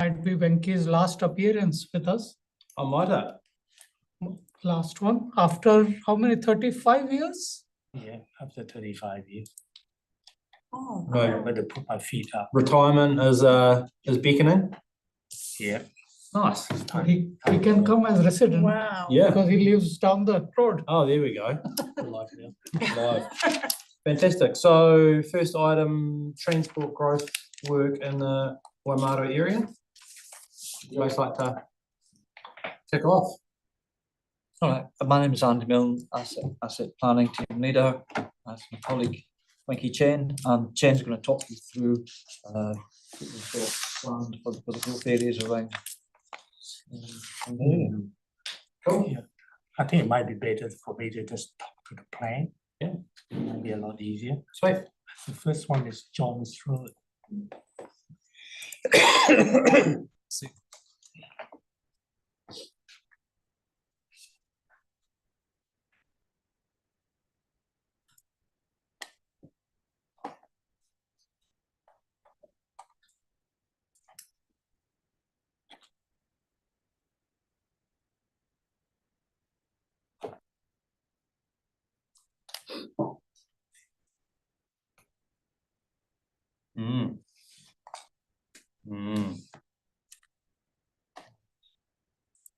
might be Venky's last appearance with us. I might have. Last one after how many? 35 years? Yeah, after 35 years. Oh, Right. But to put my feet up. Retirement is beckoning. Yeah. Nice. he can come as resident. Wow. Yeah. Because he lives down the road. Oh, there we go. Life now. Live. Fantastic. So first item, transport growth work in the Waimāero area. Would you guys like to kick off? All right, my name is Andy Milne, asset planning team leader. That's my colleague Winky Chen, and Chen's going to talk you through what we've got planned for the growth areas around. Cool. Yeah. I think it might be better for me to just talk to the plan. Yeah. It might be a lot easier. Sweet. The first one is John's Road.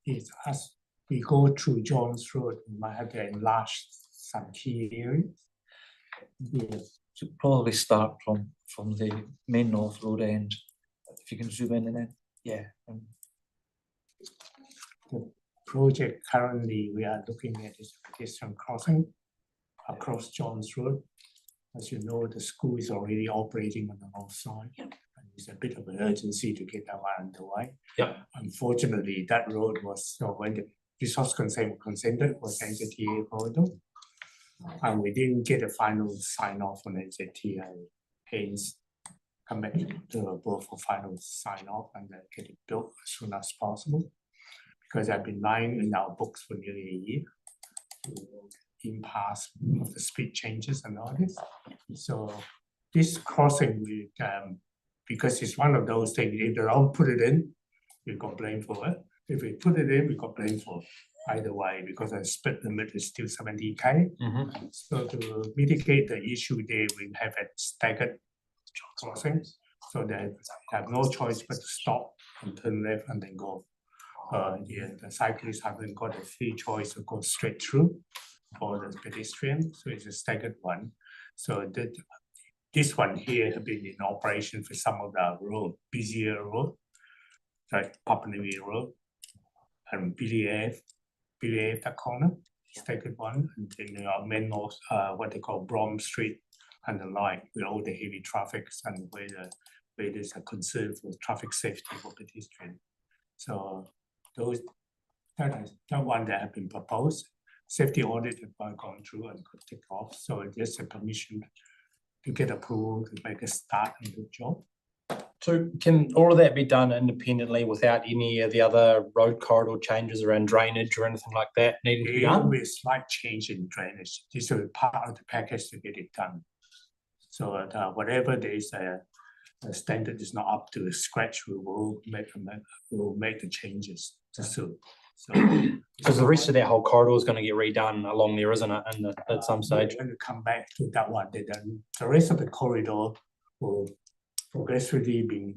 Is as we go through John's Road, we might have to enlarge some key areas. Yeah. So probably start from the main North Road end. If you can zoom in and then, yeah. The project currently we are looking at is pedestrian crossing across John's Road. As you know, the school is already operating on the north side. And there's a bit of an urgency to get that one underway. Yeah. Unfortunately, that road was, when the resource consent consented, was NZTA corridor. And we didn't get a final sign off on NZTA. Hence, come back to the board for final sign off and then get it built as soon as possible. Because I've been lying in our books for nearly a year. Impasse of the speed changes and all this. So this crossing, we, because it's one of those things, if they don't put it in, we complain for it. If we put it in, we complain for it. Either way, because the speed limit is still 70k. So to mitigate the issue there, we have a staggered crossing. So they have no choice but to stop and turn left and then go. Yeah, the cyclists haven't got a free choice to go straight through for the pedestrian, so it's a staggered one. So that this one here have been in operation for some of the road, busier road, like Papanui Road and Billy that corner, staggered one, and then main north, what they call Brom Street and the line with all the heavy traffic and where there's a concern for traffic safety for pedestrians. So those that one that have been proposed. Safety audit have gone through and could take off. So there's a permission to get approval to make a start in the job. So can all of that be done independently without any of the other road corridor changes around drainage or anything like that needing to be There done? will be a slight change in drainage. This is part of the package to get it done. So whatever there is a standard is not up to scratch, we will make the changes to suit. So because the rest of that whole corridor is going to get redone along there, isn't it? At some stage. We're going to come back to that one. Then the rest of the corridor will progressively be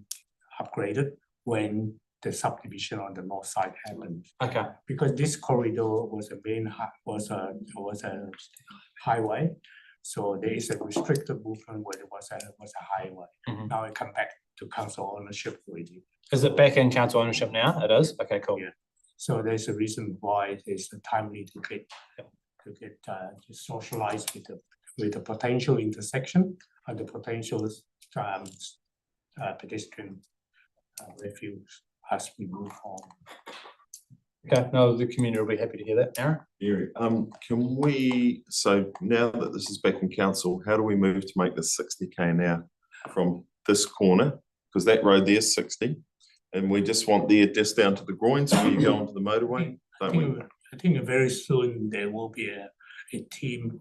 upgraded when the subdivision on the north side happens. Okay. Because this corridor was a highway, so there is a restricted movement where there was a highway. Now it come back to council ownership already. Is it back in council ownership now? It is. Okay, cool. Yeah. So there's a reason why there's a timely to get to socialize with the potential intersection and the potential pedestrian refuge as we move on. Okay, no, the community will be happy to hear that. Aaron? Can we, so now that this is back in council, how do we move to make this 60k now from this corner? Because that road there is 60. And we just want there just down to the groins where you go onto the motorway, don't we? I think very soon there will be a team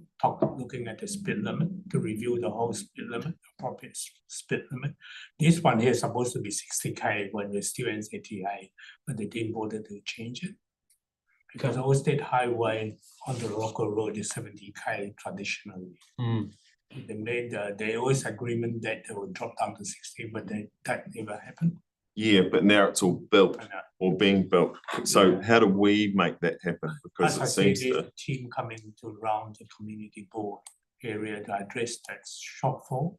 looking at the speed limit to review the whole speed limit, appropriate speed limit. This one here is supposed to be 60K when we're still NZTA, but they didn't bother to change it. Because Old State Highway on the local road is 70K traditionally. They made there was agreement that they would drop down to 60, but that never happened. Yeah, but now it's all built or being built. So how do we make that happen? Because As it I say, seems there's to, a team coming to round the community board area to address that shortfall.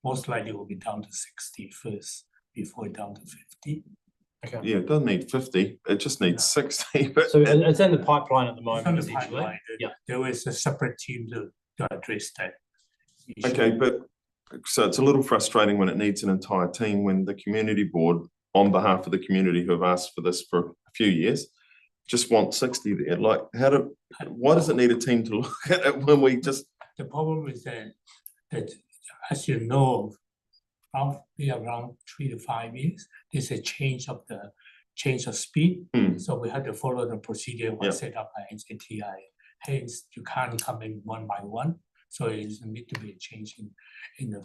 Most likely will be down to 60 first before down to 50. yeah, it doesn't need 50, it just needs 60. But So it's in the pipeline at the It's moment, on the essentially. pipeline. Yeah. There was a separate team to address that issue. okay, but so it's a little frustrating when it needs an entire team when the community board, on behalf of the community who have asked for this for a few years, just want 60 there. Like, why does it need a team to look at it when we just? The problem is that as you know, roughly around 3 to 5 years, there's a change of speed. So we had to follow the procedure was set up by NZTA. Hence, you can't come in one by one. So it need to be a change in the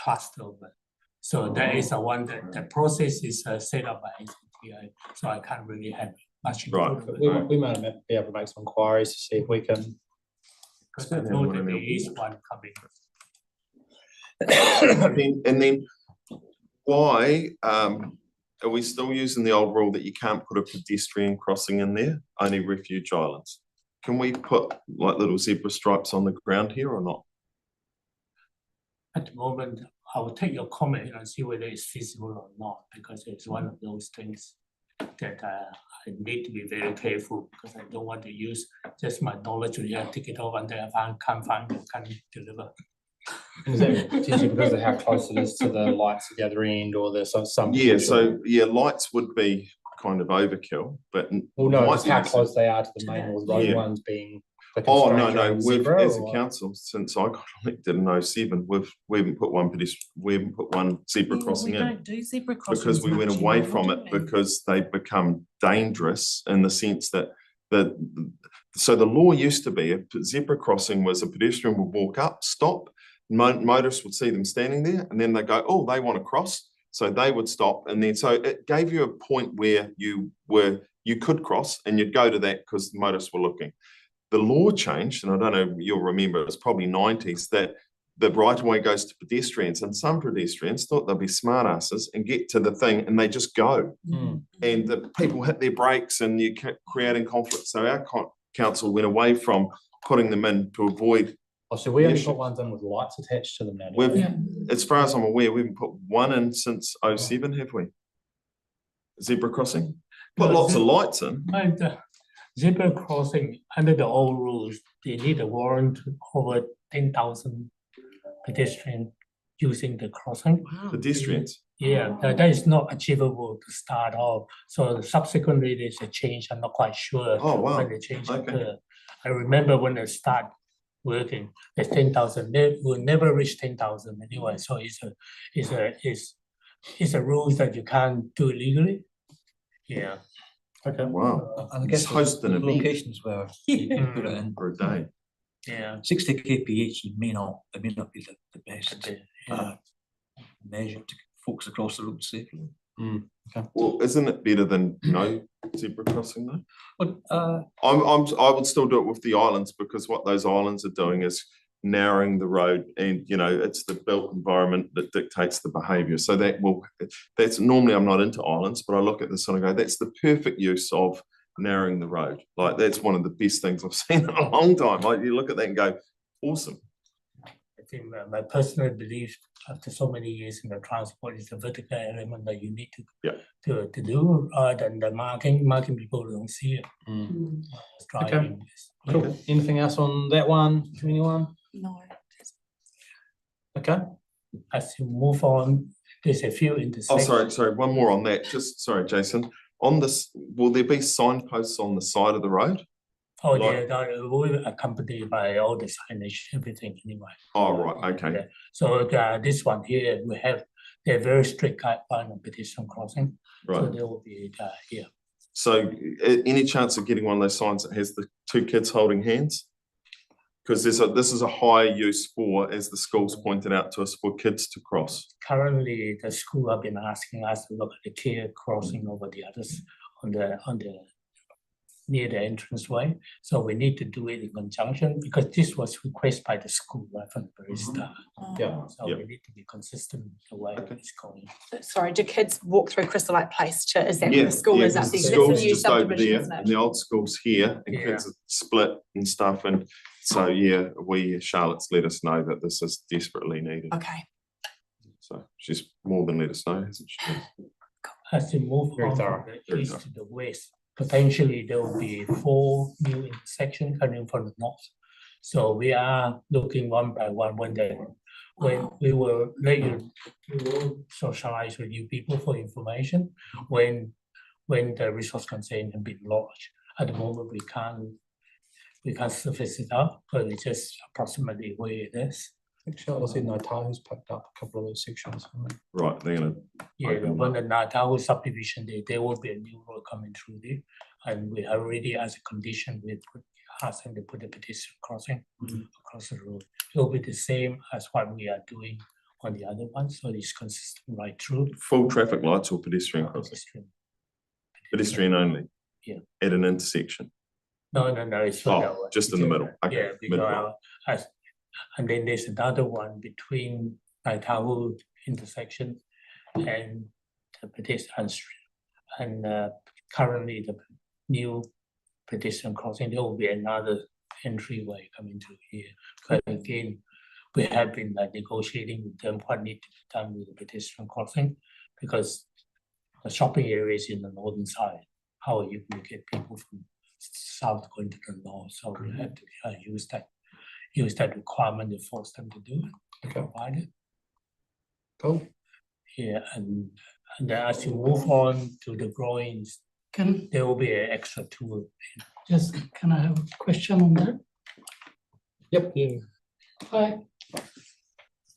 cluster of it. So that is the one that the process is set up by NZTA. So I can't really have much input. Right. We might be able to make some inquiries to see if we can. Because I know that there is one coming. And then why are we still using the old rule that you can't put a pedestrian crossing in there, only refuge islands? Can we put like little zebra stripes on the ground here or not? At the moment, I will take your comment and see whether it's feasible or not, because it's one of those things that I need to be very careful, because I don't want to use just my knowledge to take it off and then I can't deliver. Is that potentially because of how close it is to the lights at the other end, or there's some? Yeah, so yeah, lights would be kind of overkill, but Well, no, might it's be how necessary. close they are to the main road Yeah. ones being. The Oh, no, constraint during we've, zebra, as a or- council, since I got elected in 07, we haven't put one zebra crossing We in. don't do zebra crossings. Because we went much away anymore, from do it we? because they become dangerous in the sense that so the law used to be a zebra crossing was a pedestrian would walk up, stop, motorists would see them standing there, and then they go, oh, they want to cross, so they would stop, and then so it gave you a point where you could cross, and you'd go to that because the motorists were looking. The law changed, and I don't know, you'll remember, it was probably 90s, that the right of way goes to pedestrians, and some pedestrians thought they'd be smart asses and get to the thing and they just go. And the people hit their brakes and you kept creating conflict. So our council went away from putting them in to avoid. Oh, so we only issue. put ones in with lights attached to them now. We've, Yeah. as far as I'm aware, we haven't put one in since 07, have we? Zebra crossing? Put No, lots of lights in. And zebra crossing, under the old rules, they need a warrant over 10,000 pedestrians using the crossing. Wow. Pedestrians. Yeah, that is not achievable to start off. So subsequently, there's a change. I'm not quite sure Oh, wow. when the change Okay. occurred. I remember when they start working, the 10,000, they will never reach 10,000 anyway. So it's a rules that you can't do legally. Yeah. Okay. Wow. And I It's guess hosting there's an event locations where you can put it in. for a day. Yeah. 60 kph may not be the best Yeah. measure to folks across the road safely. Well, isn't it better than no zebra crossing though? But I would still do it with the islands because what those islands are doing is narrowing the road, and it's the built environment that dictates the behaviour. So that's normally I'm not into islands, but I look at this and I go, that's the perfect use of narrowing the road. Like that's one of the best things I've seen in a long time. Like you look at that and go, awesome. I think my personal belief after so many years in the transport is the vertical element that you need to do rather than the marking. Marking people don't see it. Driving. Cool. Anything else on that one from anyone? No. Okay. As you move on, there's a few Oh, intersections. sorry, one more on that. Just sorry, Jason. On this, will there be signposts on the side of the road? Oh, like- they will be accompanied by all the signage, everything anyway. Oh, right, okay. Yeah. So this one here, we have a very strict guideline on pedestrian crossing. So Right. there will be here. So any chance of getting one of those signs that has the two kids holding hands? Because this is a high use for, as the school's pointed out to us, for kids to cross. Currently, the school have been asking us to look at the clear crossing over the others on the near the entranceway. So we need to do it in conjunction because this was requested by the school right from the very start. Yeah. So Yeah. we need to be consistent the way it's going. Sorry, do kids walk through Crystal Light Place to, is that where Yeah, the school yeah, is? 'cause That's the the school's new just over subdivision, there isn't and it? the old school's here and Yeah. kids are split and stuff. And so, yeah, Charlotte's let us know that this is desperately needed. Okay, So she's more than let us know, hasn't she? As we move Very on thorough, from the very east thorough. to the west, potentially there will be 4 new intersections coming from the north. So we are looking one by one when we will socialize with you people for information when the resource consent has been lodged. At the moment, we can't surface it up, but it's just approximately where it is. I think Charlotte said Naitahu's picked up a couple of those sections. Right, they're gonna, Yeah, Open when the Naitahu subdivision, there will be a new road coming through there. And we already, as a condition, we asked them to put a pedestrian crossing across the road. It will be the same as what we are doing on the other one, so it's consistent right through. full traffic lights or pedestrian crossing, Pedestrian. pedestrian only. Yeah. At an intersection. No, it's further away. Just in the middle. Okay, Yeah, middle. because and then there's another one between Naitahu intersection and the pedestrian street. And currently the new pedestrian crossing, there will be another entryway coming through here. But again, we have been negotiating with them what need to be done with the pedestrian crossing because the shopping area is in the northern side. How are you going to get people from south going to the north? So we have to use that requirement to force them to do it, provide it. Cool. Yeah, and then as you move on to the drawings, there will be an extra tool. Can I have a question on that? Yep. Hi.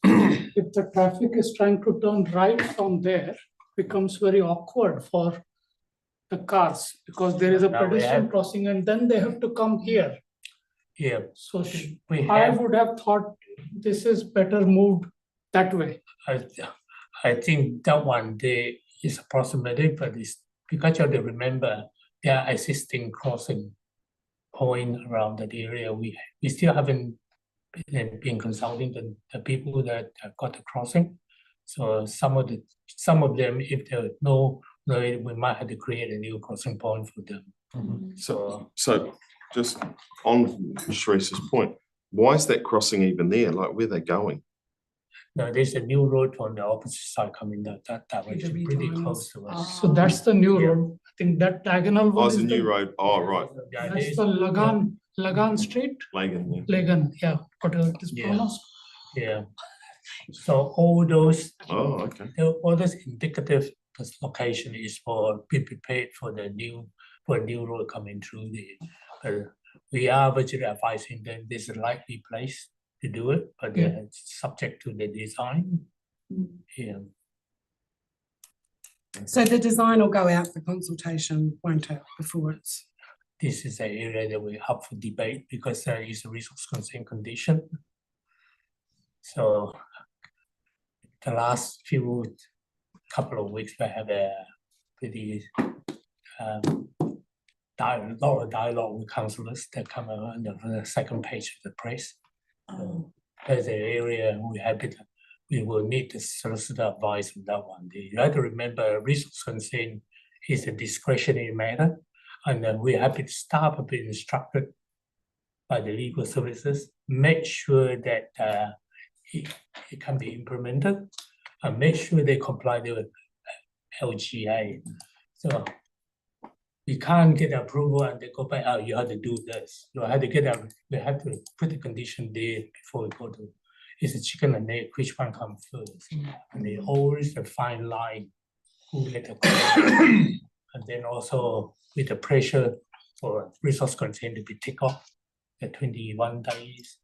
If the traffic is trying to turn right from there, becomes very awkward for the cars because there is a Now we pedestrian have- crossing and then they have to come here. Yeah, So we I have, would have thought this is better moved that way. I think that one there is approximately, but it's because you have to remember there are existing crossing point around that area. We still haven't been consulting the people that have got the crossing. So some of them, if there no, we might have to create a new crossing point for them. So just on Sharice's point, why is that crossing even there? Like, where are they going? Now there's a new road on the opposite side coming that direction, pretty redrawn close to us. So that's the new Yeah. road. I think that diagonal Oh, one it's a is new the, road. Oh, right. Yeah, that's there's- the Lagan Street, Lagan, yeah. Lagan, yeah, whatever it is Yeah. pronounced. Yeah. So all those Oh, okay. all those indicative this location is for be prepared for a new road coming through there. We are budget advising them this is a likely place to do it, but Yeah. it's subject to the design. Yeah. So the design will go out for consultation, won't it, before it's, This is an area that we're up for debate because there is a resource consent condition. So the last couple of weeks, we have a pretty lot of dialogue with councillors that come on the second page of the press. There's an area we will need the solicitor advice on that one. You have to remember resource consent is a discretionary matter, and we're happy to staff have been instructed by the legal services, make sure that it can be implemented and make sure they comply with LGA. So we can't get approval and they go back, oh, you have to do this. You have to we have to put the condition there before we go to, it's a chicken and egg, which one comes first? And they always a fine line who get the and then also with the pressure for resource consent to be ticked off at 21 days,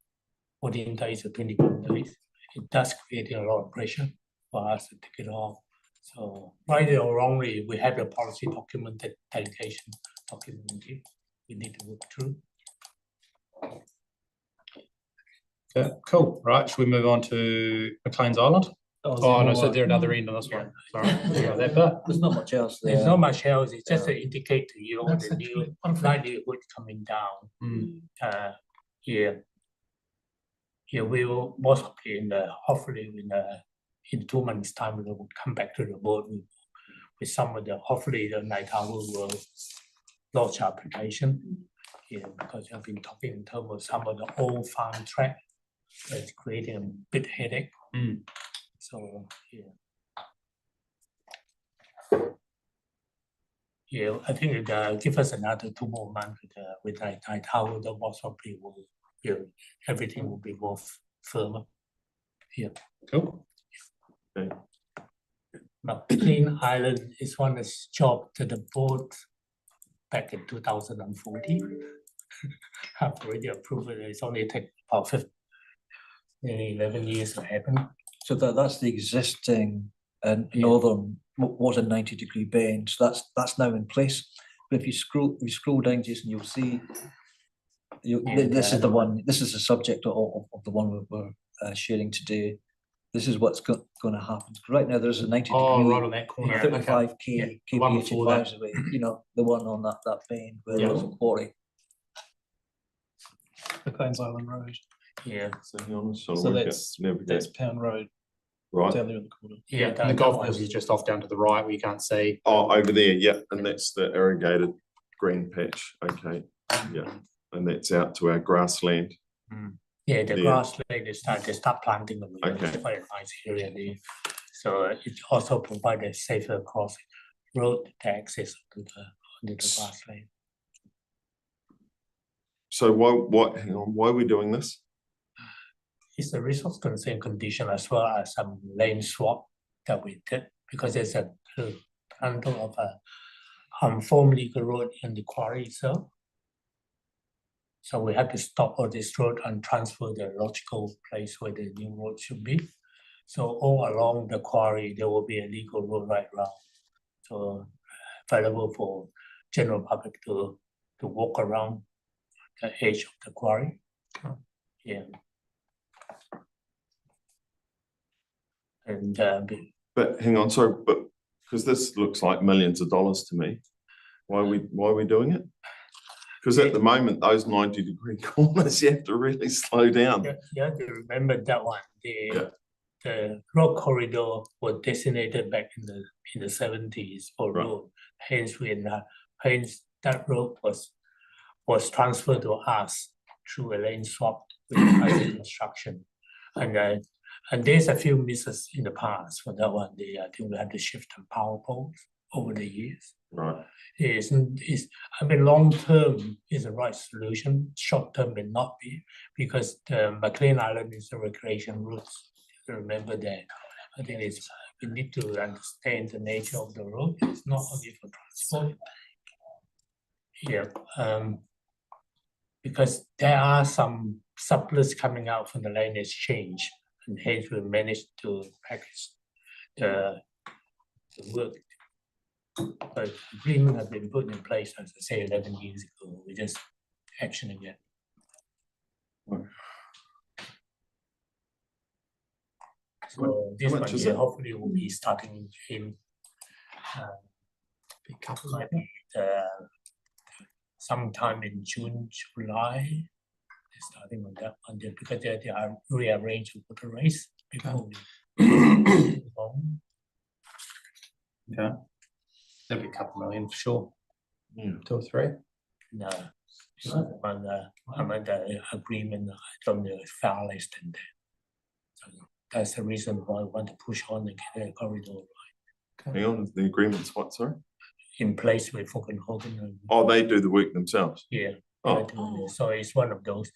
14 days or 21 days. It does create a lot of pressure for us to take it off. So right or wrongly, we have the policy document, that delegation document here. We need to work through. Okay, cool. Right, should we move on to McLean's Island? Oh, no, so they're another end on this one. Sorry. Yeah, that bit. There's not much else there. There's not much else, it's just to indicate to you the new livelihood coming down. Mm. Yeah. Yeah, we will most likely hopefully in 2 months' time, we will come back to the board with some of hopefully the Night Tower will launch application. Yeah, because I've been talking in terms of some of the old farm track that's creating a bit headache. Mm. So, yeah. Yeah, I think it give us another 2 more months with Night Tower, the most probably will, everything will be more firmer. Yeah. Cool. Okay. Now, Clean Island is one that's job to the board back in 2014. I've already approved it. It's only taken about 11 years to happen. So that's the existing northern water 90-degree bend. So that's now in place. But if you scroll down, Jason, you'll see this is the one. This is the subject of the one we're sharing today. This is what's going to happen. Right now, there's a 90-degree. Oh, right on that corner. 35 Yeah, k the one kph before that. advisory. You know, the one on that bend where Yeah. there's a quarry. McLean's Island Road. Yeah. So hang on, just trying to So work out- that's navigate. Pound Road Right, down there in the corner. Yeah, And the golf course is just off down to the right where you can't see. oh, over there, yeah, and that's the irrigated green patch, okay, yeah, and that's out to our grassland. Yeah, the Yeah. grassland, they start planting them. Okay. It's quite a nice area there. So it also provides a safer crossing road to access to the grassland. So hang on, why are we doing this? It's a resource concern condition as well as some lane swap that we did because there's a handle of a unformed legal road in the quarry itself. So we had to stop all this road and transfer the logical place where the new road should be. So all along the quarry, there will be a legal road right around. So available for general public to walk around the edge of the quarry. Yeah. And But hang on, sorry, but, because this looks like millions of dollars to me, why are we doing it? Because at the moment, those 90-degree corners, you have to really slow down. you have to remember that one. The road corridor was designated back in the 70s for Right. road. Hence that road was transferred to us through a lane swap with private construction. And there's a few misses in the past for that one. I think we had to shift the power poles over the years. Right, Long term is the right solution. Short term may not be because the McLean Island is a recreation route. Remember that. I think we need to understand the nature of the road. It's not only for transport. Yeah. Because there are some surplus coming out from the land exchange, and hence we managed to package the work. But agreement has been put in place, as I say, 11 years ago. We're just actioning it. So this how one much is here it? hopefully will be starting in maybe sometime in June, July. They're starting on that one there because they are rearranged with the race before we move on. Yeah. That'd be a couple million for sure. yeah, 2 or 3. No, I'm under agreement from the far less than that. So that's the reason why I want to push on and get a corridor hang on, the agreement's what, sorry? in place with Hogan. Oh, they do the work themselves? Yeah. Oh. So it's one of those.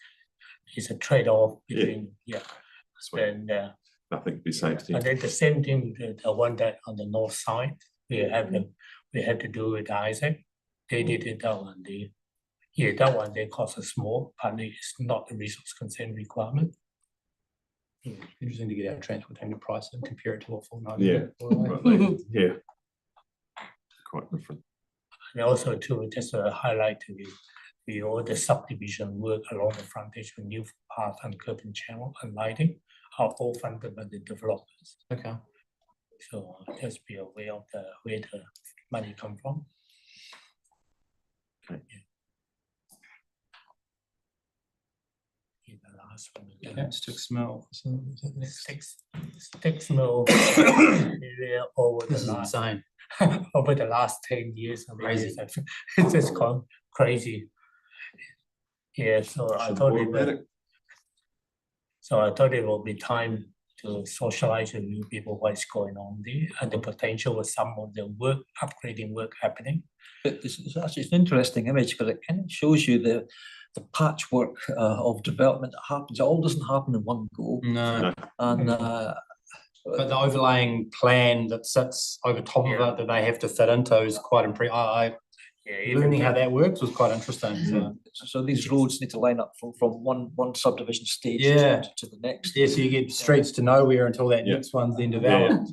It's a trade-off between Sweet. and Nothing to be safety. and then the same thing with the one that on the north side we had to do with Isaac. They did it that one. That one they cost us more. Partly it's not a resource consent requirement. Interesting to get our transportation price and compare it to a full 90. Yeah. Right, yeah. Quite different. And also too, just a highlight to We all the subdivision work along the frontage with new path and curb and channel and lighting are all funded by the developers. Okay. So just be aware of where the money come from. Okay. Yeah, the last one again. Okay, sticks mill. So is that next? Sticks mill area over This the is last insane. over the last 10 years. I mean, Crazy. it's just gone crazy. Yeah, so I thought Automatic. it would be time to socialize with new people what's going on there and the potential of some of the work, upgrading work happening. It's actually an interesting image because it kind of shows you the patchwork of development that happens. It all doesn't happen in one go. No. And But the overlaying plan that sits over top of it that they have to fit into is quite impressive. Learning how that works was quite interesting. so these roads need to line up from one subdivision stage Yeah. to the next. Yeah, so you get streets to nowhere until that Yeah. next one's then developed.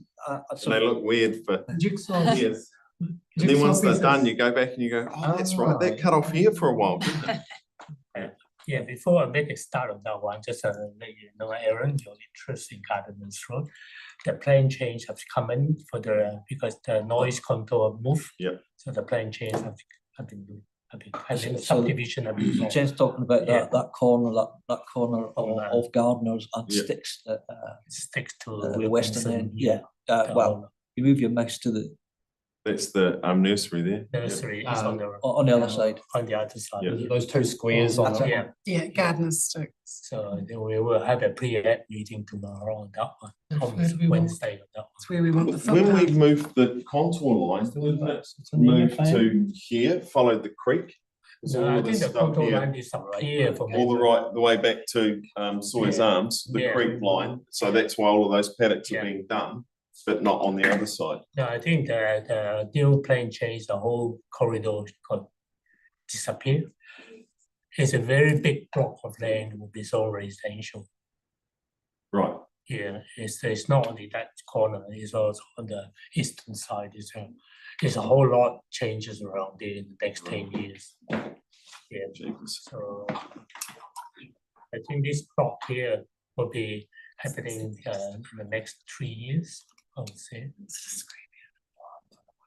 So And they look weird for Jigsaw. years. And then once they're done, you go back and you go, oh, that's right, that cut off here for a while, didn't it? Yeah, before I make a start of that one, just let you know, Aaron, your interest in Gardens Road. The plan change has come in for because the noise control moved. Yeah. So the plan change have been and then So- subdivision have been. Jen's talking about Yeah. that corner of Gardeners and Yeah. Sticks at Sticks to the western end. Yeah. the Well, you move your mouse to the That's the nursery there. nursery is on the other side. on the other side. Yeah. Those two squares on That's it. Yeah. Yeah, gardeners sticks. So then we will have a pre-app meeting tomorrow on that one, on Where do we want- Wednesday on that one. That's where we want the When we footpath. moved the contour line, didn't it move to here, followed the creek? So No, all I of think this the stuff control here, line is up here from. all the way back to Sawyer's Yeah. Arms, the Yeah. creek line. So that's why all of those paddocks are Yeah. being done, but not on the other side. No, I think the new plan change, the whole corridor got disappear. It's a very big block of land will be all residential. Right. Yeah, it's not only that corner, it's also on the eastern side. It's a whole lot changes around there in the next 10 years. Yeah, Jeepers. so I think this block here will be happening in the next 3 years, I would say.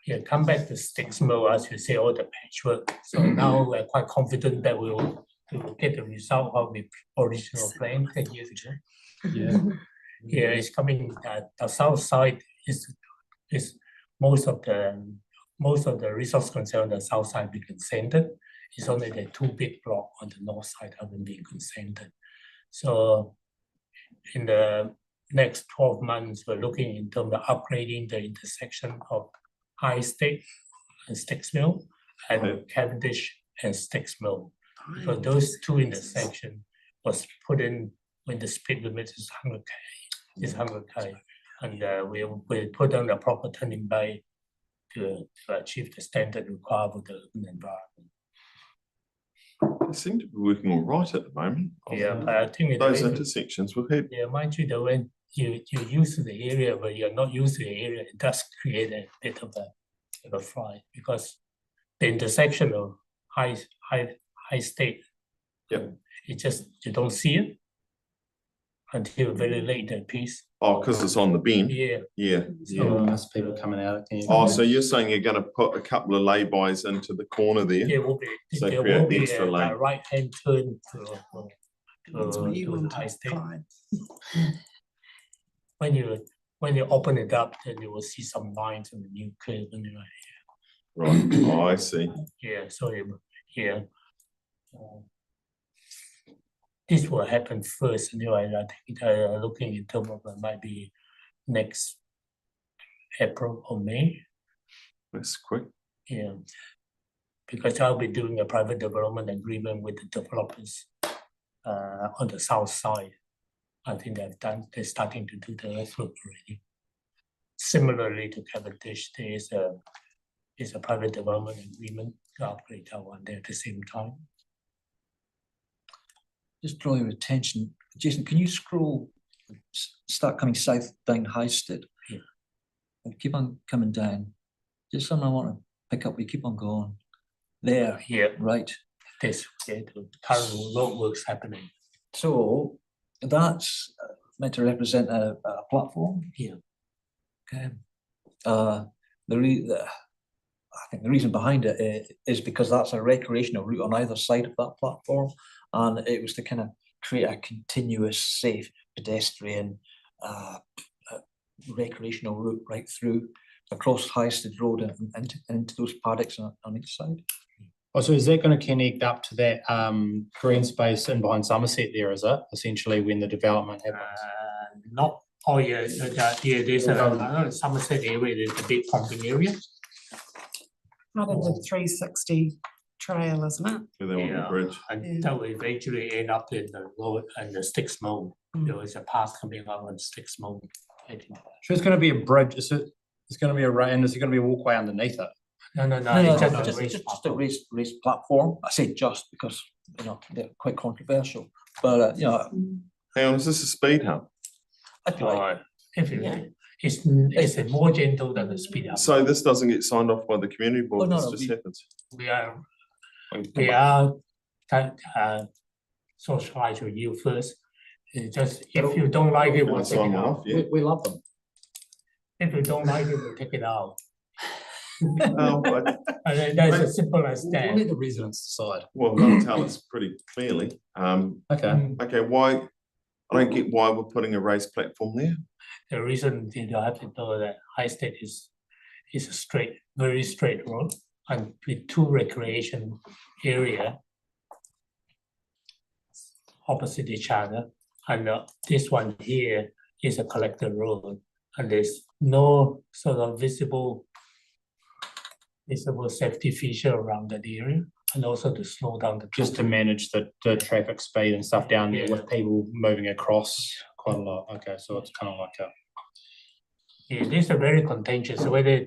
Yeah, come back to Sticks Mill, as you say, all the patchwork. So now we're quite confident that we will get the result of the original plan 10 years ago. Yeah. Yeah, it's coming. The south side is most of the resource concern on the south side be consented. It's only the two big block on the north side haven't been consented. So in the next 12 months, we're looking in terms of upgrading the intersection of High Stick and Sticks Mill and Cavendish and Sticks Mill. So those two intersections was put in when the speed limit is 100k, and we put on the proper turning bay to achieve the standard required for the urban environment. They seem to be working all right at the moment. Yeah, but I think Those intersections we've had. yeah, mind you, that when you use the area, but you're not using the area, it does create a bit of a fright because the intersection of high state. Yep. It just you don't see it until very late that piece. Oh, because it's on the bend. Yeah. Yeah. Yeah, most people coming out. Oh, so you're saying you're going to put a couple of lay-bys into the corner there? There will be So there create will be extra lane. a right-hand turn That's what you to want, high state. Clyde. When you open it up, then you will see some lines in the new curve anyway. Right. Oh, I see. Yeah, so yeah. This will happen first anyway. I think looking in terms of might be next April or May. That's quick. Yeah, because I'll be doing a private development agreement with the developers on the south side. I think they're starting to do the earthwork already. Similarly to Cavendish, there is a private development agreement to upgrade that one there at the same time. Just draw your attention, Jason, can you scroll, start coming south down High Street? Yeah. And keep on coming down. Just something I want to pick up, we keep on going. There, Yeah, right. this, the current road works happening. So that's meant to represent a platform? Yeah. Okay. I think the reason behind it is because that's a recreational route on either side of that platform, and it was to kind of create a continuous, safe pedestrian recreational route right through across Highstead Road and into those paddocks on each side. Oh, so is that going to connect up to that green space in behind Somerset there, is it? Essentially when the development happens? Not, oh yeah, there's a Somerset area, there's a big pumping area. Part of the 360 trail, isn't it? Where they want the Yeah. bridge. And that will eventually end up in the road and the Sticks Mold. There is a path coming up on Sticks Mold. So it's going to be a bridge, is it? It's going to be and is it going to be a walkway underneath it? No, No, it's just a raised just a raised platform. I say just because they're quite controversial, but Hang on, is this a speed hump? I'd like. If you, it's more gentle than the speed up. So this doesn't get signed off by the community board, Oh, no, this no, just happens? We are socialize with you first. It's just, if you don't like it, we'll take Sign it one out. off, yeah. We love them. If you don't like it, we'll take it out. Oh, but- And then that's as simple as We'll that. let the residents decide. Well, they'll tell us pretty clearly. Okay. Okay, why, I don't get why we're putting a raised platform there. The reason you have to know that Highstead is a straight, very straight road and with two recreation area opposite each other. And this one here is a collector road and there's no sort of visible safety feature around that area and also to slow down the Just to traffic. manage the traffic speed and stuff down there Yeah. with people moving across quite a lot. Okay, so it's kind of like a. Yeah, this is very contentious. Whether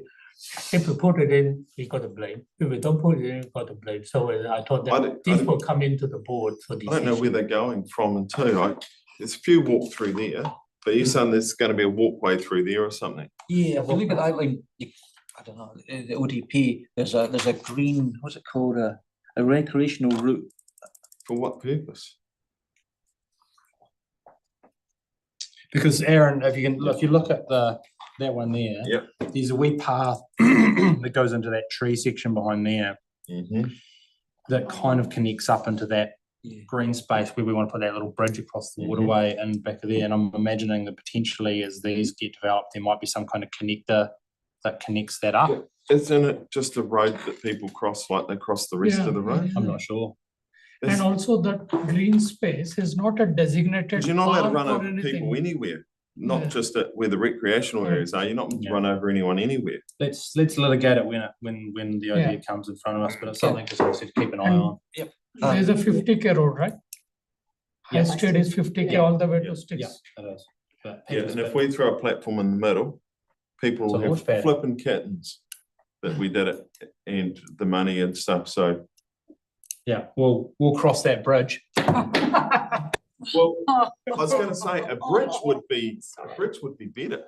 if we put it in, we got to blame. If we don't put it in, we got to blame. So I thought I that don't- this I will come into the board for I don't know where decision. they're going from and to. There's a few walk through there, but you're saying there's gonna be a walkway through there or something? Yeah, if you look at the outline, I don't know, the ODP, there's a green, what's it called, a recreational route. For what purpose? Because Aaron, if you look at that one there. Yep. There's a wee path that goes into that tree section behind there that kind of connects up into that Yeah. green space where we want to put that little bridge across the waterway and back of there. And I'm imagining that potentially as these get developed, there might be some kind of connector that connects that up. Isn't it just a road that people cross like they cross the rest of the road? I'm not sure. And also that green space is not a designated Because you're not allowed to park run or over people anything. anywhere, not Yeah. just at where the recreational areas are. You're not meant to Yeah. run over anyone anywhere. Let's litigate it when the idea comes in front of us, but it's something just obviously to keep an eye on. There's a 50K road, right? High Yes. Street is 50K all the way to Sticks. Yeah, it is. But Yeah, and if we throw a platform in the middle, people It's a will launch have pad. flipping kittens that we did it and the money and stuff. So, Yeah, we'll cross that bridge. well, I was going to say a bridge would be better.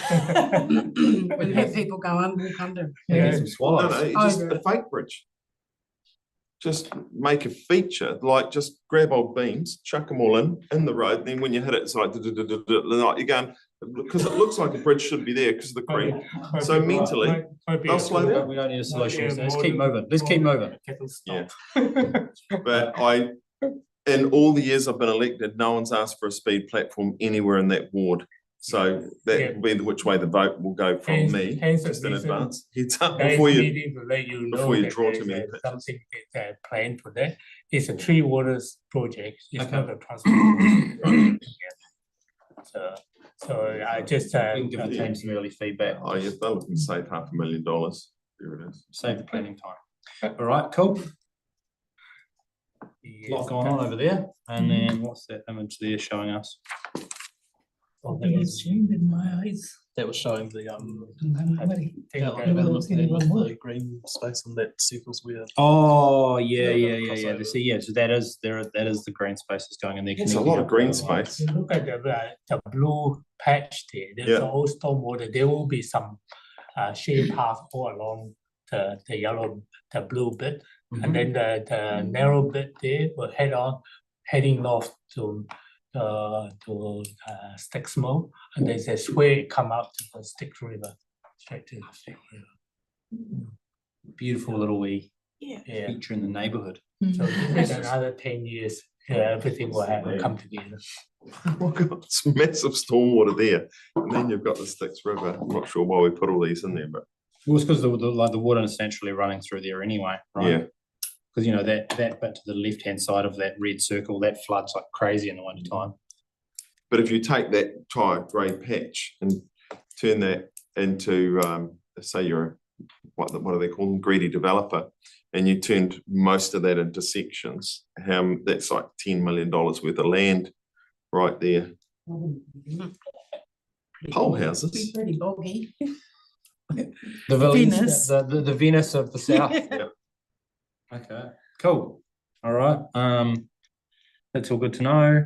When you have people go and walk under. Yeah, some No, swallows. no, just a fake bridge. Just make a feature, like just grab old beams, chuck them all in the road. Then when you hit it, it's like, like you're going, because it looks like a bridge should be there because of the creek. So mentally, they'll slow down. We don't need a solution. Let's keep moving. Let's keep moving. Yeah. But in all the years I've been elected, no one's asked for a speed platform anywhere in that ward. So that will be which way the vote will go from me, Hence the just in reason- advance. Heads up Guys, before you. needing to let you know before you that draw there too many is pictures. something that planned for that. It's a three waters project. It's Okay. not a transport project. So I just We can give the team some early feedback. Oh, yeah, they're looking to save $500,000. There it is. Save the planning time. All right, cool. Lot going on over there. And then what's that image there showing us? Something has changed in my eyes. That was showing the Memory. development seen it plan one more. with the green space and that circles where. Oh, yeah. Crossover. So yeah, so that is the green spaces going in there. It's a connecting lot of up green with the line. space. You look at the blue patch there, there's Yeah. all stormwater. There will be some shade path all along the yellow, the blue bit. Mhm. And then the narrow bit there will heading north to Styx Mill. And there's a way it come out to the Styx River, straight to the Styx River. Beautiful little wee Yeah. Yeah, feature in the neighborhood. so this is another 10 years, everything will have come together. We've got some massive stormwater there, and then you've got the Styx River. I'm not sure why we put all these in there, but Well, it's because the water is naturally running through there anyway, right? yeah. Because you know that bit to the left-hand side of that red circle, that floods like crazy in the winter time. But if you take that tire grey patch and turn that into, say you're what do they call them, greedy developer, and you turned most of that into sections, that's like $10 million worth of land right there. Pole houses. Pretty boggy. The Valise, Venice. the Venice of the south. Yeah. Okay, cool. All right. That's all good to know.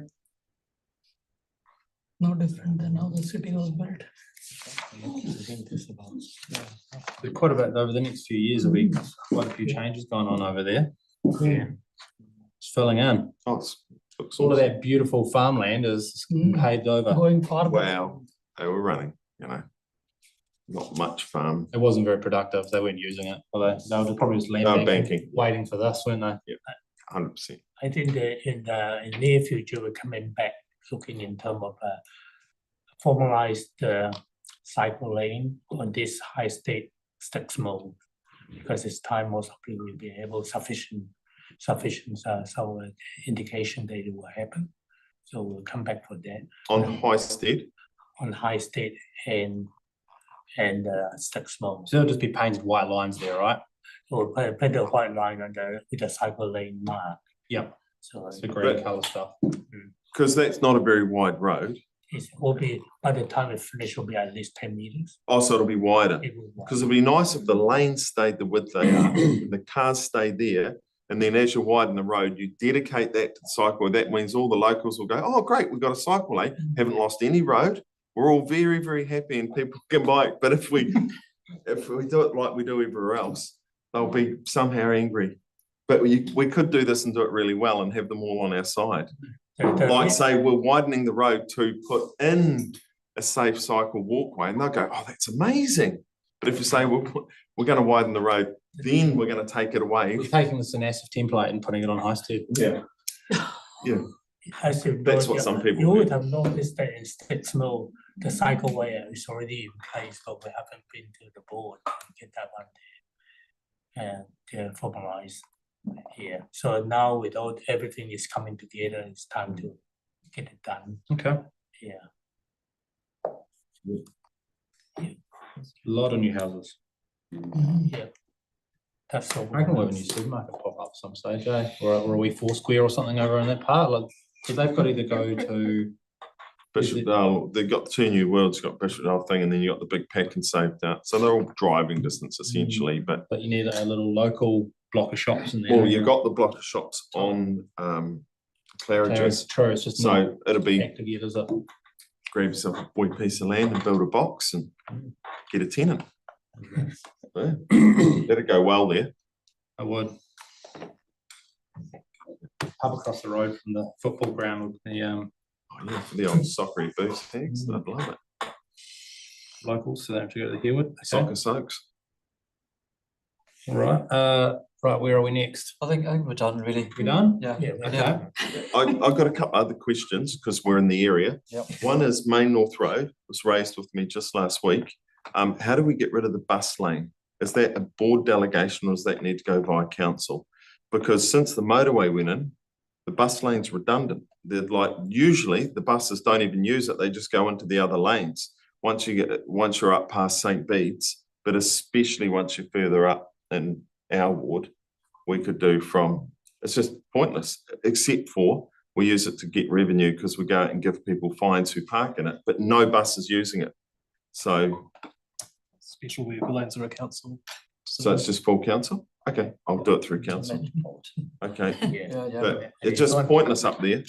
No different than how the city was built. There's quite a bit over the next few years. There'll be quite a few changes going on over there. Yeah, it's filling in. Oh, looks All of awesome. that beautiful farmland is Mm. paved over. Going farther. Wow, they were running, not much farm. It wasn't very productive. They weren't using it. Well, they were probably just land They were banking, banking. waiting for this, weren't they? 100%. I think that in the near future, we're coming back, looking in terms of formalized cycle lane on this high state Styx mode, because it's time most probably will be able sufficient indication that it will happen. So we'll come back for that On Highstead, on high state and Styx mode. So it'll just be painted white lines there, right? We'll put the white line on with the cycle lane mark. Yeah. So It's the green But- color stuff. because that's not a very wide road. it will be, by the time it finish, will be at least 10 meters. Also, it'll be wider. It will- Because it'd be nice if the lanes stayed the width they are, and the cars stayed there, and then as you widen the road, you dedicate that to the cycle. That means all the locals will go, oh, great, we've got a cycle lane, haven't lost any road. We're all very, very happy and people can bike. But if we do it like we do everywhere else, they'll be somehow angry. But we could do this and do it really well and have them all on our side. Like say, we're widening the road to put in a safe cycle walkway, and they'll go, oh, that's amazing. But if you say, we're going to widen the road, then we're going to take it away. We're taking the Synasif template and putting it on Highstead. Yeah. Yeah. As you That's know, what some people You do. would have noticed that in Styx Mill, the cycleway is already in place, but we haven't been to the board to get that one there. And they're formalized here. So now with everything is coming together, it's time to get it done. Okay. Yeah. A lot of new houses. Yeah. That's all. I reckon we'll have a new supermarket pop up some stage, eh? Or a wee Foursquare or something over in that part. Like, so they've got to either go to Bishopdale, they've got two new worlds, you've got Bishopdale thing, and then you got the big pack and saved out. So they're all driving distance essentially, but you need a little local block of shops in there. well, you've got the block of shops on Claridge's. True, it's just not So it'll be packed together, is it? grab yourself a big piece of land and build a box and get a tenant. Yeah. Let it go well there. I would. Pub across the road from the football ground with the Oh, yeah, for the old soccery boost tags, I'd love it. locals, so they have to go to the Harewood. Okay. Soccer soaks. All right. Right, where are we next? I think we're done, really. We done? Yeah. Yeah. Okay. I've got a couple other questions because we're in the area. Yep. One is Main North Road was raised with me just last week. How do we get rid of the bus lane? Is that a board delegation or does that need to go via council? Because since the motorway went in, the bus lane's redundant. They're like, usually the buses don't even use it. They just go into the other lanes. Once you're up past St. Bede's, but especially once you're further up in our ward, we could do it's just pointless, except for we use it to get revenue because we go out and give people fines who park in it, but no bus is using it. So Special vehicle lanes are a council. it's just full council? Okay, I'll do it through council. Okay. Yeah. But it's just pointless up there.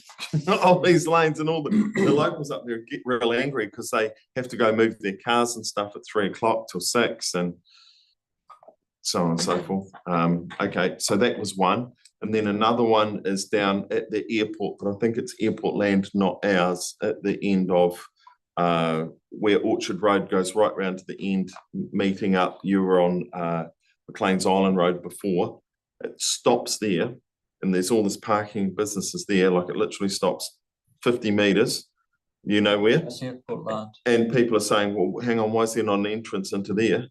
All these lanes and all the locals up there get really angry because they have to go move their cars and stuff at 3 o'clock till 6. And so on and so forth. Okay, so that was one. And then another one is down at the airport, but I think it's airport land, not ours, at the end of where Orchard Road goes right round to the end, meeting up. You were on McLean's Island Road before. It stops there, and there's all this parking businesses there, like it literally stops 50 metres, you know where? That's airport land. And people are saying, well, hang on, why is there not an entrance into there?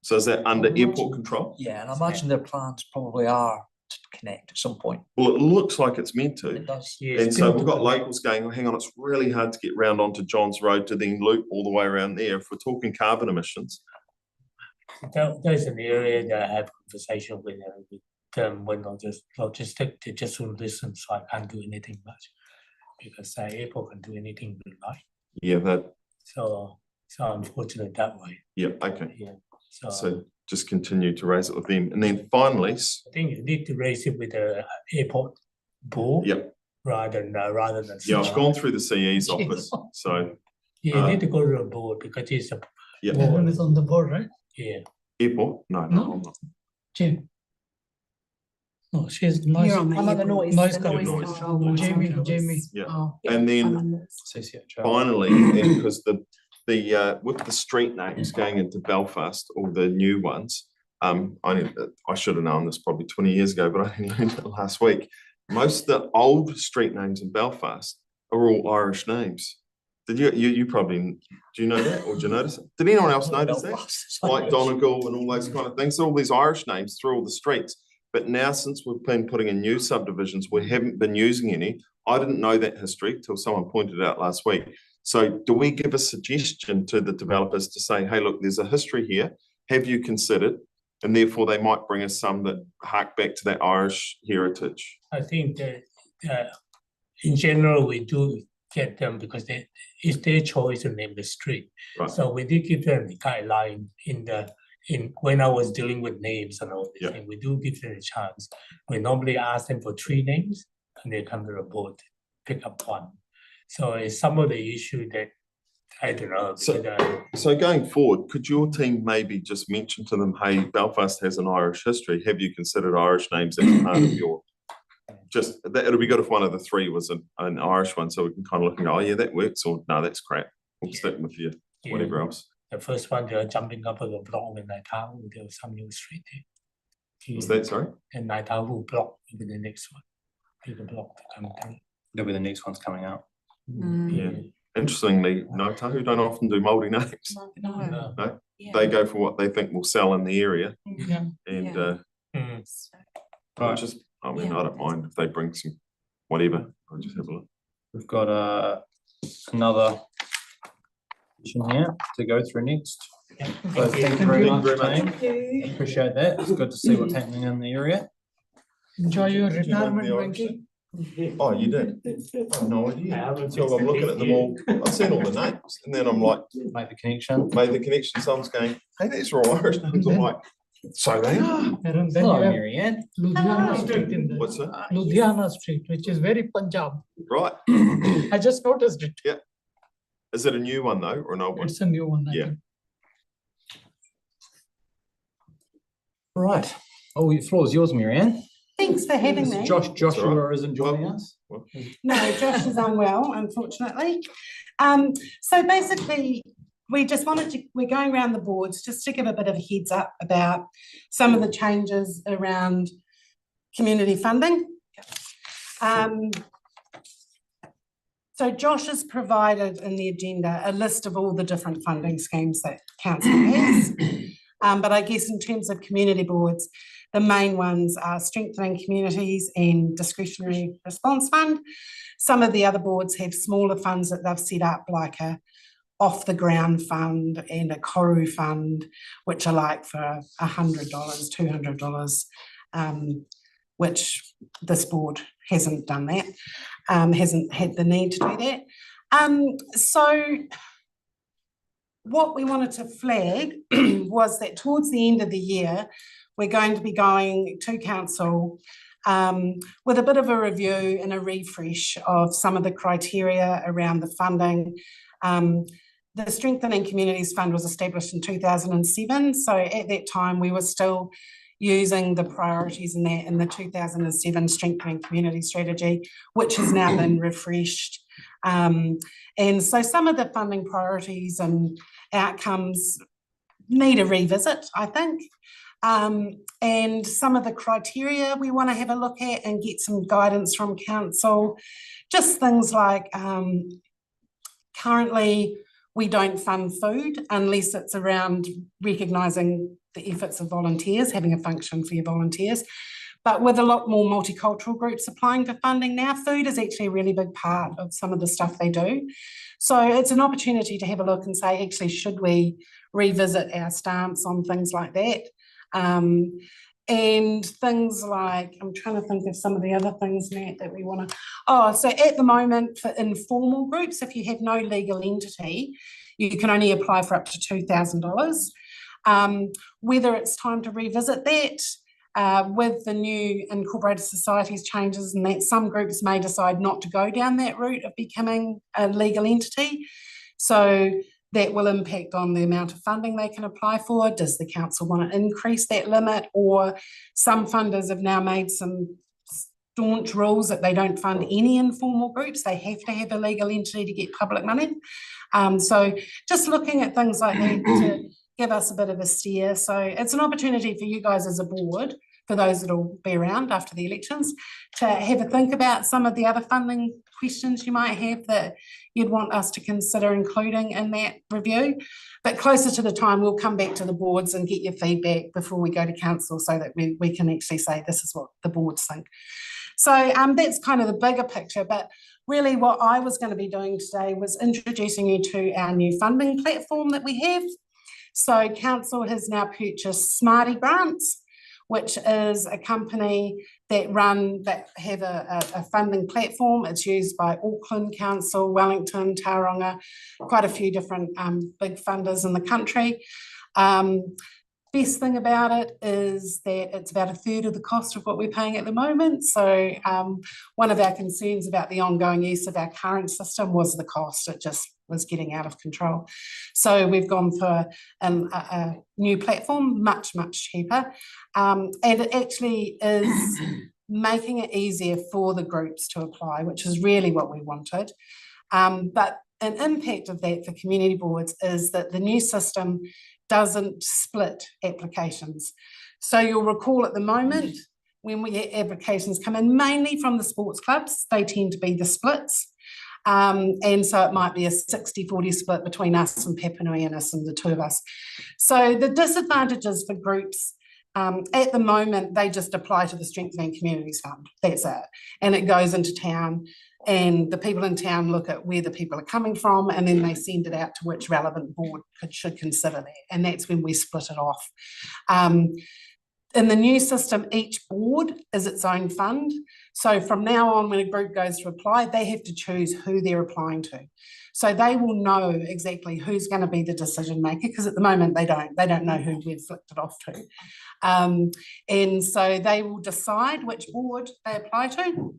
So is that under airport control? Yeah, and I imagine their plans probably are to connect at some point. Well, it looks like it's meant to. It does. And so we've got locals going, oh, hang on, it's really hard to get round onto John's Road to then loop all the way around there. If we're talking carbon emissions. There's an area that I have conversation with them when logistic, they just don't listen, so I can't do anything much. Because airport can do anything we like. Yeah, that. So unfortunate that way. Yeah, okay. Yeah. So just continue to raise it with them. And then finally. I think you need to raise it with the airport board. Yep. Rather than. Yeah, I've gone through the CE's office, so. Yeah, you need to go to the board because it's a. Yeah. Everyone is on the board, right? Yeah. Airport? No, I'm not. Jane. No, she's noise. You're on the I'm on the noise. Noise the noise control. control one. Jamie. Yeah. Oh. And then I'm on finally, because the with the street names going into Belfast, all the new ones, I should have known this probably 20 years ago, but I only learned it last week. Most of the old street names in Belfast are all Irish names. Did you probably, do you know that, or did you notice it? Did anyone else notice that? Like Donegal and all those kind of things, all these Irish names through all the streets. But now, since we've been putting in new subdivisions, we haven't been using any. I didn't know that history till someone pointed it out last week. So do we give a suggestion to the developers to say, hey, look, there's a history here. Have you considered? And therefore they might bring us some that hark back to that Irish heritage. I think that in general, we do get them because it's their choice to name the street. Right. So we did give them the guideline when I was dealing with names and all this, and we do give them a chance. We normally ask them for 3 names and they come to the board, pick up one. So it's some of the issue that I don't know. So going forward, could your team maybe just mention to them, hey, Belfast has an Irish history. Have you considered Irish names as part of your, it'll be good if one of the 3 was an Irish one, so we can kind of look and go, oh yeah, that works, or no, that's crap. We'll stick with you, whatever else. The first one, they are jumping up on the block in Naitahu, there was some new street there. Was that, sorry? And Naitahu block will be the next one. The block to come down. That'll be the next one's coming out. Yeah. Interestingly, no, Tahu don't often do Māori names. No. They go for what they think will sell in the area. Yeah. And Right. just, I mean, I don't mind if they bring some whatever. I'll just have a look. We've got another section here to go through next. So thank you very much, team. Appreciate that. It's good to see what's happening in the area. Enjoy your retirement, Wenky. Oh, you did? I have no idea. So I'm looking at them all. I've seen all the names, and then I'm like, Make the connection. made the connection. Someone's going, hey, these are all Irish names. I'm like, so they are. And then Hello, you have Marianne. Ludhiana Street in there. What's that? Ludhiana Street, which is very Punjab. Right. I just noticed it. Is it a new one though, or an old one? It's a new one. I Yeah. think. Right. Oh, the floor is yours, Marianne. Thanks for having me. Joshua isn't joining us. No, Josh is unwell, unfortunately. So basically, we're going around the boards just to give a bit of a heads up about some of the changes around community funding. So Josh has provided in the agenda a list of all the different funding schemes that council has. But I guess in terms of community boards, the main ones are Strengthening Communities and Discretionary Response Fund. Some of the other boards have smaller funds that they've set up, like a off-the-ground fund and a Koru fund, which are like for $100, $200, which this board hasn't done that, hasn't had the need to do that. So what we wanted to flag was that towards the end of the year, we're going to be going to council with a bit of a review and a refresh of some of the criteria around the funding, the Strengthening Communities Fund was established in 2007. So at that time, we were still using the priorities in the 2007 Strengthening Community Strategy, which has now been refreshed. And so some of the funding priorities and outcomes need a revisit, I think. And some of the criteria we want to have a look at and get some guidance from council. Just things like currently we don't fund food unless it's around recognising the efforts of volunteers, having a function for your volunteers. But with a lot more multicultural groups applying for funding now, food is actually a really big part of some of the stuff they do. So it's an opportunity to have a look and say, actually, should we revisit our stance on things like that? And things like, I'm trying to think of some of the other things, Matt, that we want to, so at the moment for informal groups, if you have no legal entity, you can only apply for up to $2,000. Whether it's time to revisit that with the new incorporated societies changes, and that some groups may decide not to go down that route of becoming a legal entity. So that will impact on the amount of funding they can apply for. Does the council want to increase that limit? Or some funders have now made some staunch rules that they don't fund any informal groups. They have to have a legal entity to get public money. So just looking at things like that to give us a bit of a steer. So it's an opportunity for you guys as a board, for those that will be around after the elections, to have a think about some of the other funding questions you might have that you'd want us to consider including in that review. But closer to the time, we'll come back to the boards and get your feedback before we go to council so that we can actually say this is what the boards think. So that's kind of the bigger picture, but really what I was going to be doing today was introducing you to our new funding platform that we have. So council has now purchased Smarty Grants, which is a company that have a funding platform. It's used by Auckland Council, Wellington, Tauranga, quite a few different big funders in the country. Best thing about it is that it's about a third of the cost of what we're paying at the moment. So one of our concerns about the ongoing use of our current system was the cost. It just was getting out of control. So we've gone for a new platform, much, much cheaper. And it actually is making it easier for the groups to apply, which is really what we wanted. But an impact of that for community boards is that the new system doesn't split applications. So you'll recall at the moment when we get applications come in, mainly from the sports clubs, they tend to be the splits. And so it might be a 60-40 split between us and Papanui and us and the two of us. So the disadvantages for groups, at the moment, they just apply to the Strengthening Communities Fund. That's it. And it goes into town, and the people in town look at where the people are coming from, and then they send it out to which relevant board should consider that. And that's when we split it off. In the new system, each board is its own fund. So from now on, when a group goes to apply, they have to choose who they're applying to. So they will know exactly who's going to be the decision maker, because at the moment they don't know who we've flicked it off to. And so they will decide which board they apply to,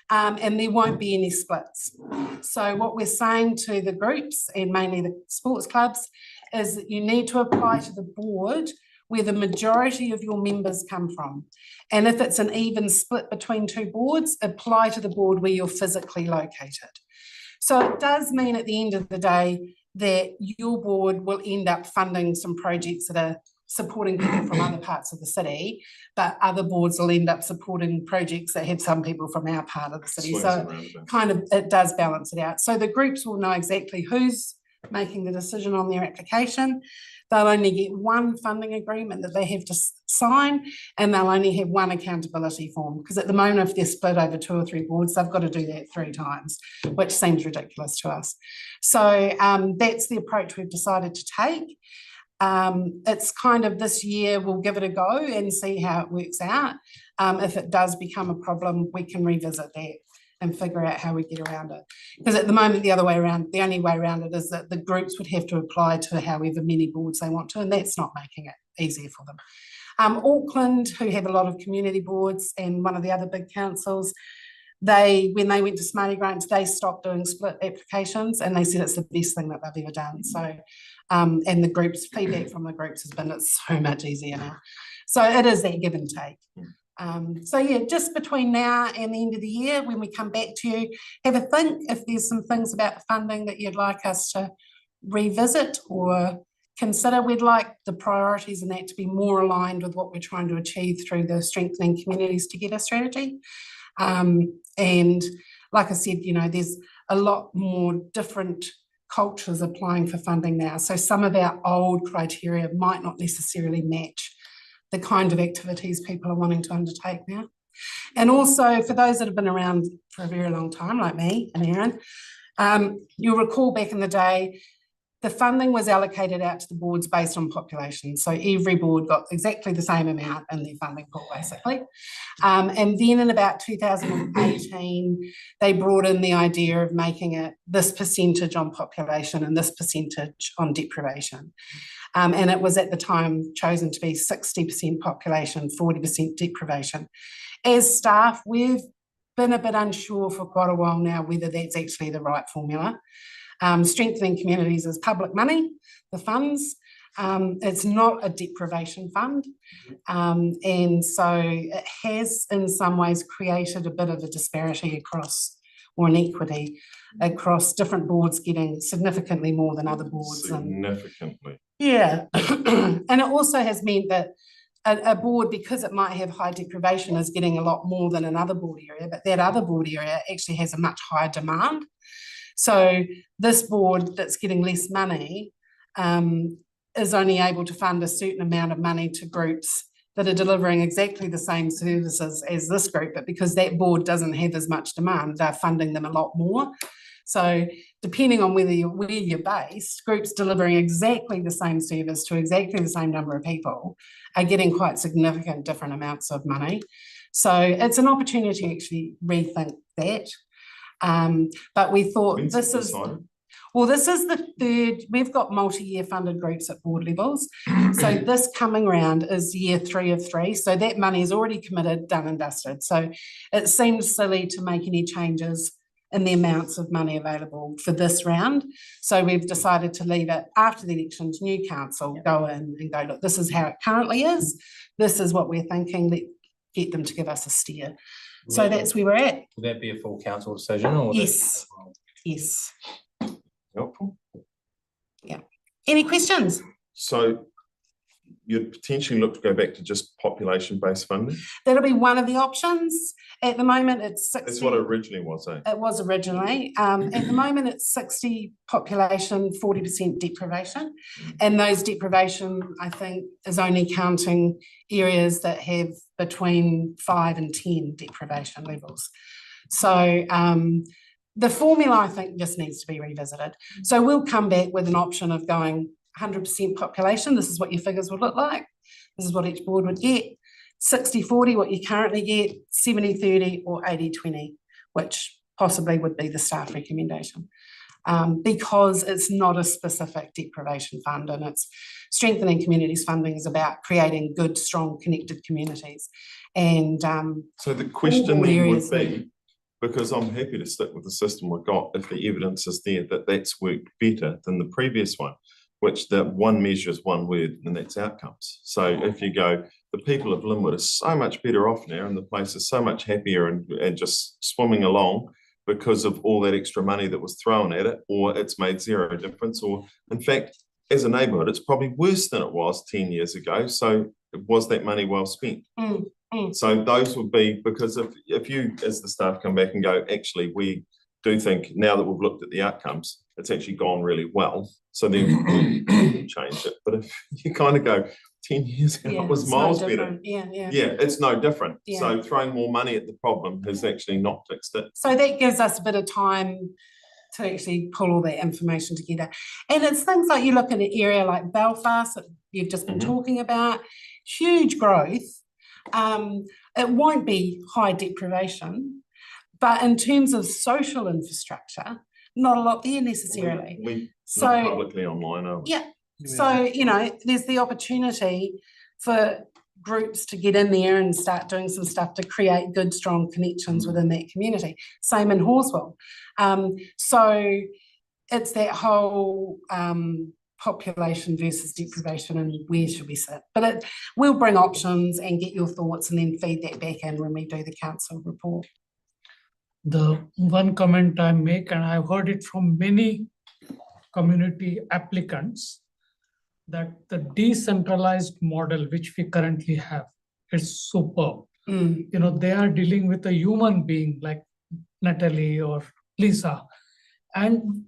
and there won't be any splits. So what we're saying to the groups, and mainly the sports clubs, is that you need to apply to the board where the majority of your members come from. And if it's an even split between two boards, apply to the board where you're physically located. So it does mean at the end of the day that your board will end up funding some projects that are supporting people from other parts of the city, but other boards will end up supporting projects that have some people from our part of the city. So kind of it does balance it out. So the groups will know exactly who's making the decision on their application. They'll only get one funding agreement that they have to sign, and they'll only have one accountability form, because at the moment, if they're split over 2 or 3 boards, they've got to do that 3 times, which seems ridiculous to us. So that's the approach we've decided to take. It's kind of this year, we'll give it a go and see how it works out. If it does become a problem, we can revisit that and figure out how we get around it. Because at the moment, the only way around it is that the groups would have to apply to however many boards they want to, and that's not making it easier for them. Auckland, who have a lot of community boards, and one of the other big councils, when they went to Smarty Grants, they stopped doing split applications and they said it's the best thing that they've ever done. So, and the groups, feedback from the groups has been, it's so much easier now. So it is that give and take. So yeah, just between now and the end of the year, when we come back to you, have a think if there's some things about the funding that you'd like us to revisit or consider. We'd like the priorities in that to be more aligned with what we're trying to achieve through the Strengthening Communities Together strategy. And like I said, you know, there's a lot more different cultures applying for funding now. So some of our old criteria might not necessarily match the kind of activities people are wanting to undertake now. And also for those that have been around for a very long time, like me and Aaron, you'll recall back in the day, the funding was allocated out to the boards based on population. So every board got exactly the same amount in their funding pool, basically. And then in about 2018, they brought in the idea of making it this percentage on population and this percentage on deprivation. And it was at the time chosen to be 60% population, 40% deprivation. As staff, we've been a bit unsure for quite a while now whether that's actually the right formula. Strengthening Communities is public money, the funds. It's not a deprivation fund. And so it has in some ways created a bit of a disparity across, or an equity across different boards getting significantly more than other boards. Significantly. Yeah. And it also has meant that a board, because it might have high deprivation, is getting a lot more than another board area, but that other board area actually has a much higher demand. So this board that's getting less money is only able to fund a certain amount of money to groups that are delivering exactly the same services as this group, but because that board doesn't have as much demand, they're funding them a lot more. So depending on where you're based, groups delivering exactly the same service to exactly the same number of people are getting quite significant different amounts of money. So it's an opportunity to actually rethink that. But we thought this is the third, we've got multi-year funded groups at board levels. So this coming round is year 3 of 3. So that money is already committed, done and dusted. So it seems silly to make any changes in the amounts of money available for this round. So we've decided to leave it after the elections, new council, go in and go, look, this is how it currently is. This is what we're thinking. Let's get them to give us a steer. So that's where we're at. Would that be a full council decision or? Yes. Yes. Helpful. Yeah. Any questions? So you'd potentially look to go back to just population-based funding? That'll be one of the options. At the moment, it's 60. That's what it originally was, eh? It was originally. At the moment, it's 60 population, 40% deprivation. And those deprivation, I think, is only counting areas that have between 5 and 10 deprivation levels. So the formula, I think, just needs to be revisited. So we'll come back with an option of going 100% population. This is what your figures would look like. This is what each board would get. 60-40, what you currently get, 70-30 or 80-20, which possibly would be the staff recommendation. Because it's not a specific deprivation fund, and it's Strengthening Communities funding is about creating good, strong, connected communities. And so the question then would be, because I'm happy to stick with the system we've got if the evidence is there that that's worked better than the previous one, which the one measure is one word, and that's outcomes. So if you go, the people of Linwood are so much better off now, and the place is so much happier and just swimming along because of all that extra money that was thrown at it, or it's made zero difference, or in fact, as a neighbourhood, it's probably worse than it was 10 years ago. So was that money well spent? So those would be, because if you as the staff come back and go, actually, we do think now that we've looked at the outcomes, it's actually gone really well. So then we change it. But if you kind of go 10 years ago, it was miles better. Yeah, it's no different. Yeah. So throwing more money at the problem has actually not fixed it. So that gives us a bit of time to actually pull all that information together. And it's things like you look at an area like Belfast that you've just been talking about, huge growth. It won't be high deprivation, but in terms of social infrastructure, not a lot there necessarily. We so not publicly online, are we? Yeah. So, you know, there's the opportunity for groups to get in there and start doing some stuff to create good, strong connections within that community. Same in Horswell. So it's that whole population versus deprivation and where should we sit. But we'll bring options and get your thoughts and then feed that back in when we do the council report. The one comment I make, and I've heard it from many community applicants, that the decentralized model which we currently have is superb. You know, they are dealing with a human being like Natalie or Lisa, and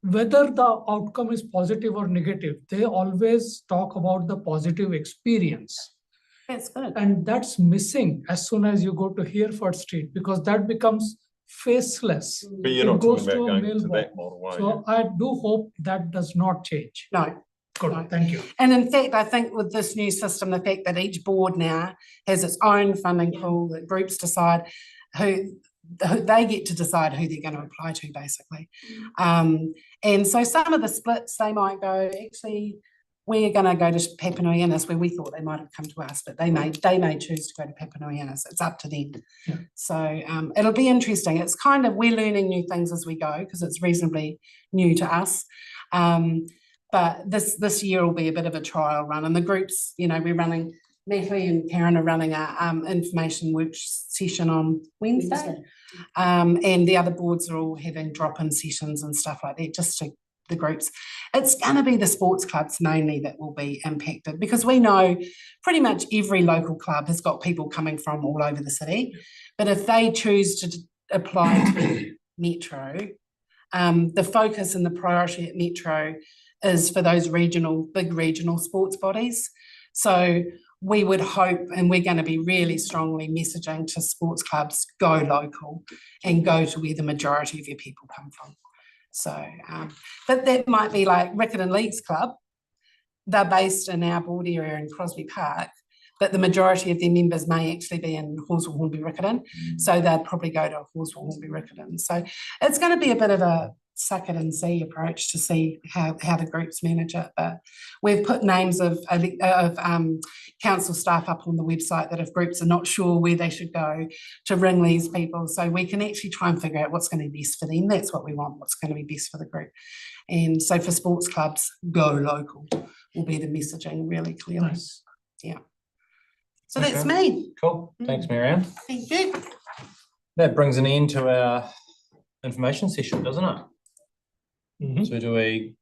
whether the outcome is positive or negative, they always talk about the positive experience. That's good. And that's missing as soon as you go to Hereford Street, because that becomes faceless. But you're It not goes talking to about a going to mailbox. that model, are you? So I do hope that does not change. No. Good, No. thank you. And in fact, I think with this new system, the fact that each board now has its own funding pool, that groups decide who they get to decide who they're going to apply to, basically. And so some of the splits, they might go, actually, we're going to go to Papanuianis, where we thought they might have come to us, but they may choose to go to Papanuianis. It's up to them. Yeah. So it'll be interesting. It's kind of, we're learning new things as we go because it's reasonably new to us. But this year will be a bit of a trial run, and the groups, you know, we're running, Natalie and Karen are running a information work session on Wednesday. And the other boards are all having drop-in sessions and stuff like that, just to the groups. It's going to be the sports clubs mainly that will be impacted, because we know pretty much every local club has got people coming from all over the city. But if they choose to apply to Metro, the focus and the priority at Metro is for those big regional sports bodies. So we would hope, and we're going to be really strongly messaging to sports clubs, go local and go to where the majority of your people come from. So, but that might be like Rickett and Leeds Club. They're based in our board area in Crosby Park, but the majority of their members may actually be in Horswell, Hornby, Riccarton. So they'd probably go to Horswell, Hornby, Riccarton. So it's going to be a bit of a suck it and see approach to see how the groups manage it. But we've put names of council staff up on the website that if groups are not sure where they should go, to ring these people, so we can actually try and figure out what's going to be best for them. That's what we want, what's going to be best for the group. And so for sports clubs, go local will be the messaging really clearly. Nice. Yeah. So that's me. Cool, thanks, Marianne. Thank you. That brings an end to our information session, doesn't it? So do we